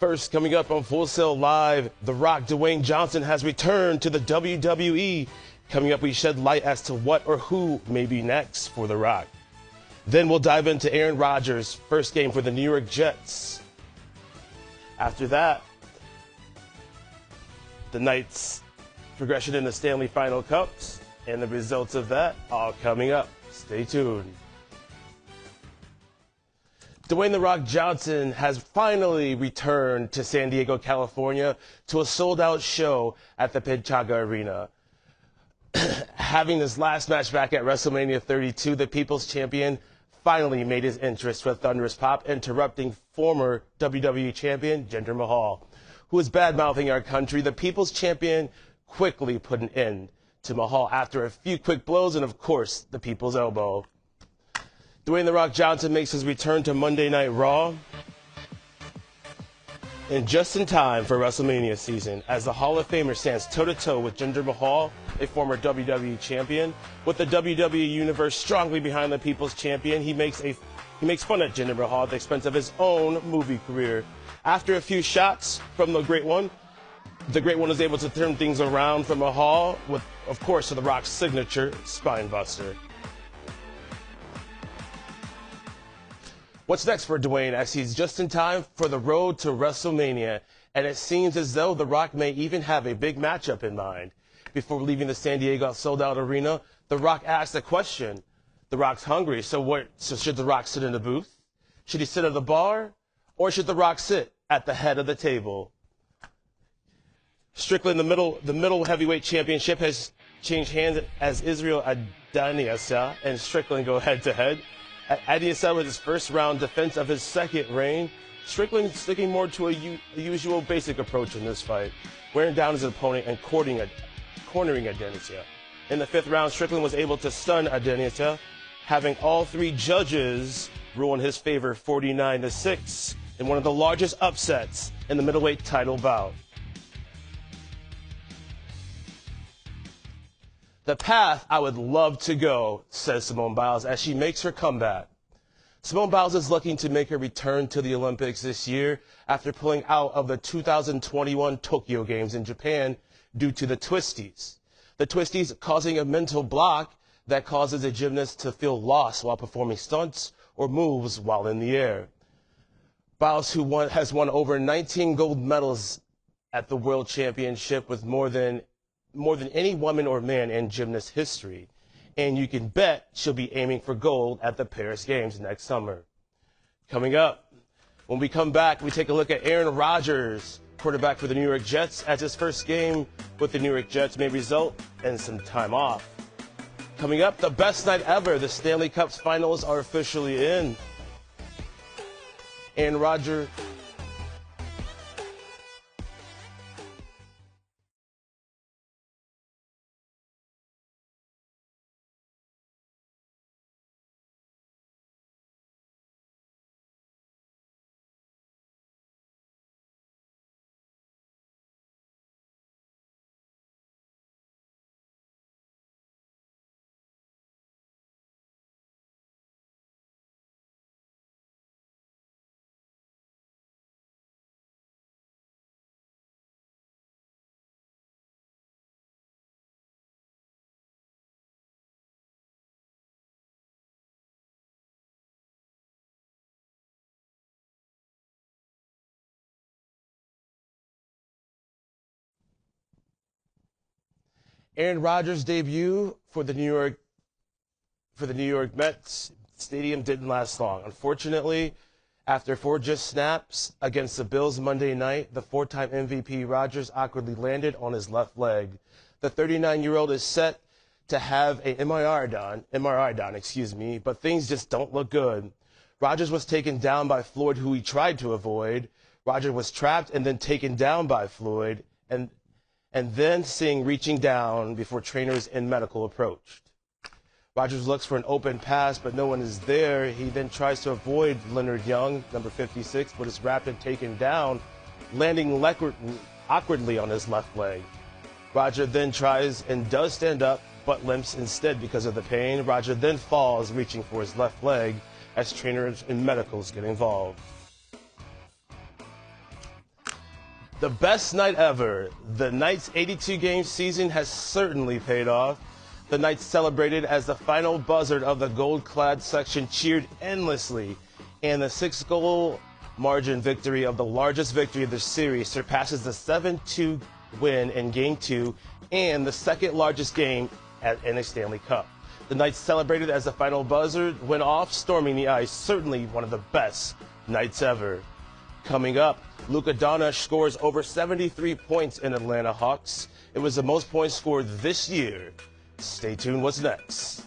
First, coming up on Full Sail Live, The Rock Dwayne Johnson has returned to the WWE. Coming up, we shed light as to what or who may be next for The Rock. Then we'll dive into Aaron Rodgers' first game for the New York Jets. After that, the Knights' progression in the Stanley Final Cups and the results of that all coming up. Stay tuned. Dwayne "The Rock" Johnson has finally returned to San Diego, California to a sold-out show at the Pechanga Arena. Having his last match back at WrestleMania 32, the People's Champion finally made his entrance with thunderous pop, interrupting former WWE Champion Jinder Mahal, who was bad-mouthing our country. The People's Champion quickly put an end to Mahal after a few quick blows and, of course, the People's Elbow. Dwayne "The Rock" Johnson makes his return to Monday Night Raw, and just in time for WrestleMania season, as the Hall of Famer stands toe-to-toe with Jinder Mahal, a former WWE champion. With the WWE Universe strongly behind the People's Champion, he makes fun at Jinder Mahal at the expense of his own movie career. After a few shots from the Great One is able to turn things around for Mahal with, of course, The Rock's signature spine buster. What's next for Dwayne, as he's just in time for the road to WrestleMania, and it seems as though The Rock may even have a big matchup in mind. Before leaving the San Diego sold-out arena, The Rock asked a question. The Rock's hungry, so should The Rock sit in the booth? Should he sit at the bar? Or should The Rock sit at the head of the table? Strictly in the middle heavyweight championship has changed hands as Israel Adesanya and Strickland go head-to-head. Adesanya with his first round defense of his second reign. Strickland sticking more to a usual basic approach in this fight, wearing down his opponent and cornering Adesanya. In the fifth round, Strickland was able to stun Adesanya, having all three judges rule in his favor 49-6 in one of the largest upsets in the middleweight title bout. The path I would love to go, says Simone Biles as she makes her comeback. Simone Biles is looking to make her return to the Olympics this year after pulling out of the 2021 Tokyo Games in Japan due to the twisties. The twisties causing a mental block that causes a gymnast to feel lost while performing stunts or moves while in the air. Biles, who has won over 19 gold medals at the World Championship with more than any woman or man in gymnast history, and you can bet she'll be aiming for gold at the Paris Games next summer. Coming up, when we come back, we take a look at Aaron Rodgers, quarterback for the New York Jets, as his first game with the New York Jets may result in some time off. Coming up, the best night ever. The Stanley Cup's finals are officially in. Aaron Rodgers. Aaron Rodgers' debut for the New York Mets Stadium didn't last long. Unfortunately, after 4 just snaps against the Bills Monday night, the 4-time MVP Rodgers awkwardly landed on his left leg. The 39-year-old is set to have a MRI done, but things just don't look good. Rodgers was taken down by Floyd, who he tried to avoid. Rodgers was trapped and then taken down by Floyd, and then seen reaching down before trainers and medical approached. Rodgers looks for an open pass, but no one is there. He then tries to avoid Leonard Young, number 56, but is wrapped and taken down, landing awkwardly on his left leg. Rodgers then tries and does stand up, but limps instead because of the pain. Rodgers then falls, reaching for his left leg, as trainers and medicals get involved. The best night ever. The Knights' 82-game season has certainly paid off. The Knights celebrated as the final buzzard of the gold-clad section cheered endlessly, and the 6-goal margin victory of the largest victory of the series surpasses the 7-2 win in Game 2 and the second largest game in a Stanley Cup. The Knights celebrated as the final buzzer went off, storming the ice. Certainly one of the best nights ever. Coming up, Luka Doncic scores over 73 points in Atlanta Hawks. It was the most points scored this year. Stay tuned, what's next?